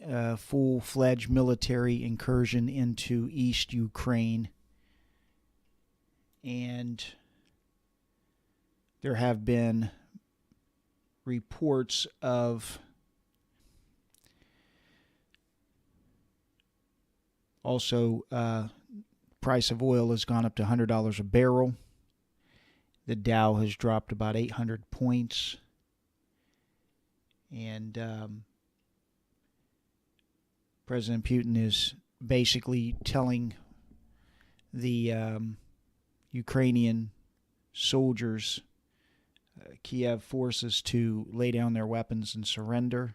a full-fledged military incursion into East Ukraine. And there have been reports of also price of oil has gone up to $100 a barrel. The Dow has dropped about 800 points. And President Putin is basically telling the Ukrainian soldiers, Kiev forces, to lay down their weapons and surrender.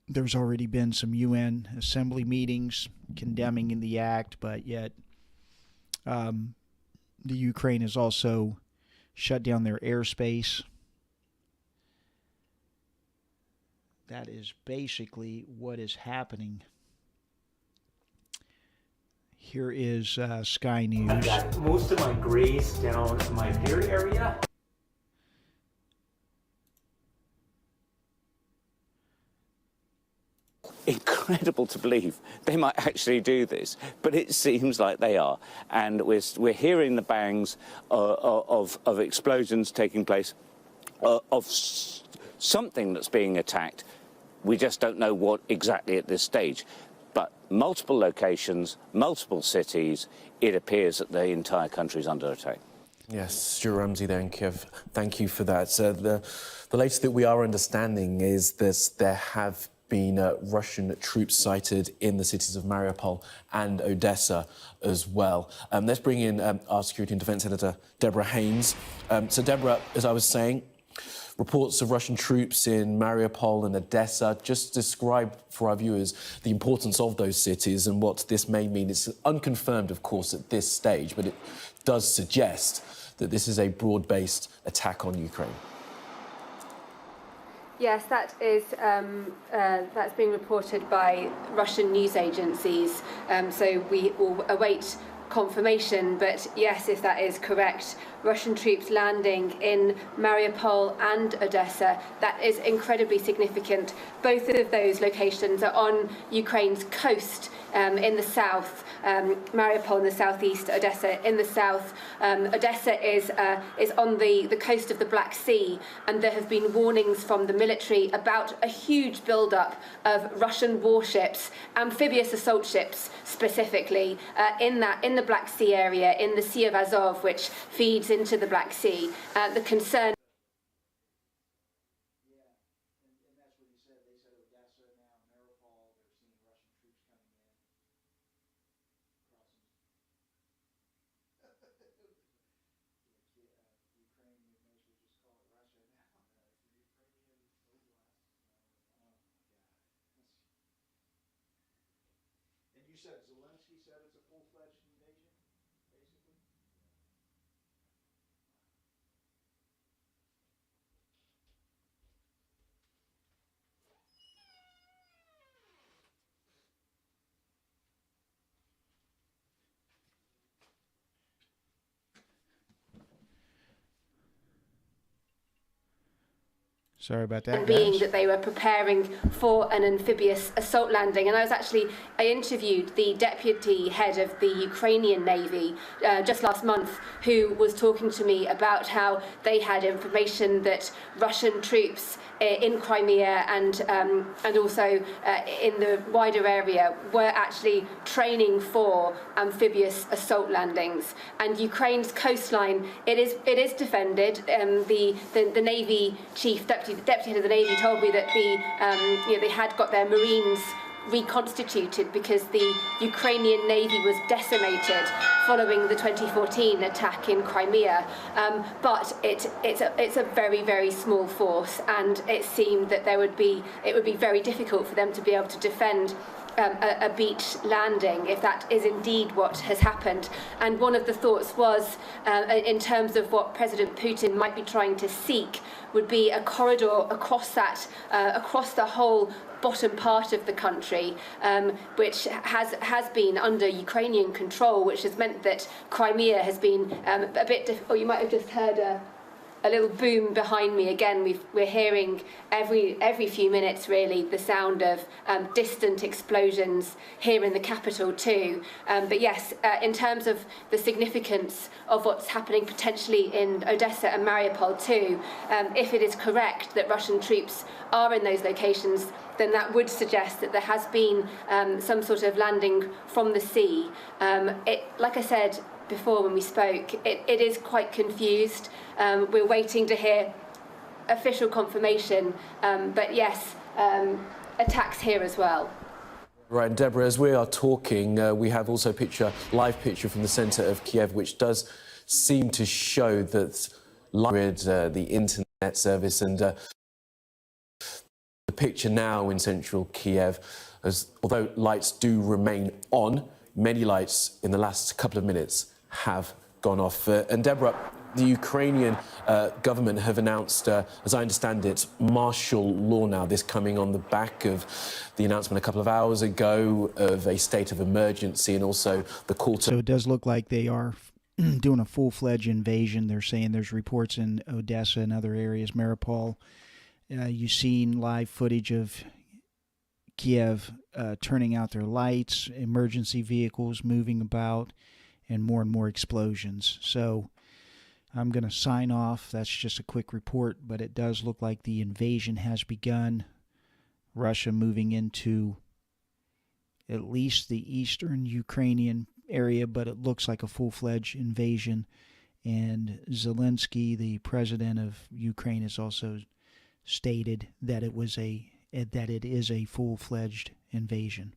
There's already been some UN assembly meetings condemning the act, but yet the Ukraine has also shut down their airspace. That is basically what is happening. Here is Sky News. I got most of my grays down in my beard area. Incredible to believe they might actually do this, but it seems like they are. And we're hearing the bangs of explosions taking place, of something that's being attacked. We just don't know what exactly at this stage. But multiple locations, multiple cities, it appears that the entire country is under attack. Yes, Stuart Ramsey there in Kiev. Thank you for that. The latest that we are understanding is that there have been Russian troops sighted in the cities of Mariupol and Odessa as well. Let's bring in our Security and Defence Editor, Deborah Haynes. So, Deborah, as I was saying, reports of Russian troops in Mariupol and Odessa. Just describe for our viewers the importance of those cities and what this may mean. It's unconfirmed, of course, at this stage, but it does suggest that this is a broad-based attack on Ukraine. Yes, that is that's being reported by Russian news agencies. So we will await confirmation, but yes, if that is correct, Russian troops landing in Mariupol and Odessa, that is incredibly significant. Both of those locations are on Ukraine's coast in the south, Mariupol in the southeast, Odessa in the south. Odessa is on the coast of the Black Sea, and there have been warnings from the military about a huge build-up of Russian warships, amphibious assault ships specifically, in the Black Sea area, in the Sea of Azov, which feeds into the Black Sea. The concern. You said Zelensky said it's a full-fledged invasion, basically? Sorry about that, being that they were preparing for an amphibious assault landing. And I interviewed the deputy head of the Ukrainian Navy just last month, who was talking to me about how they had information that Russian troops in Crimea and also in the wider area were actually training for amphibious assault landings. And Ukraine's coastline, it is defended. The Navy chief, deputy head of the Navy, told me that they had got their Marines reconstituted because the Ukrainian Navy was decimated following the 2014 attack in Crimea. But it's a very, very small force, and it seemed that it would be very difficult for them to be able to defend a beach landing, if that is indeed what has happened. And one of the thoughts was, in terms of what President Putin might be trying to seek, would be a corridor across the whole bottom part of the country, which has been under Ukrainian control, which has meant that Crimea has been a bit difficult. You might have just heard a little boom behind me. Again, we're hearing every few minutes, really, the sound of distant explosions here in the capital too. But yes, in terms of the significance of what's happening potentially in Odessa and Mariupol too, if it is correct that Russian troops are in those locations, then that would suggest that there has been some sort of landing from the sea. Like I said before when we spoke, it is quite confused. We're waiting to hear official confirmation, but yes, attacks here as well. Right, and Deborah, as we are talking, we have also live picture from the centre of Kiev, which does seem to show that the internet service and the picture now in central Kiev, although lights do remain on, many lights in the last couple of minutes have gone off. And Deborah, the Ukrainian government have announced, as I understand it, martial law now, this coming on the back of the announcement a couple of hours ago of a state of emergency and also the call to... So it does look like they are doing a full-fledged invasion. They're saying there's reports in Odessa and other areas, Mariupol. You've seen live footage of Kiev turning out their lights, emergency vehicles moving about, and more explosions. So I'm going to sign off. That's just a quick report, but it does look like the invasion has begun. Russia moving into at least the eastern Ukrainian area, but it looks like a full-fledged invasion. And Zelensky, the president of Ukraine, has also stated that it is a full-fledged invasion.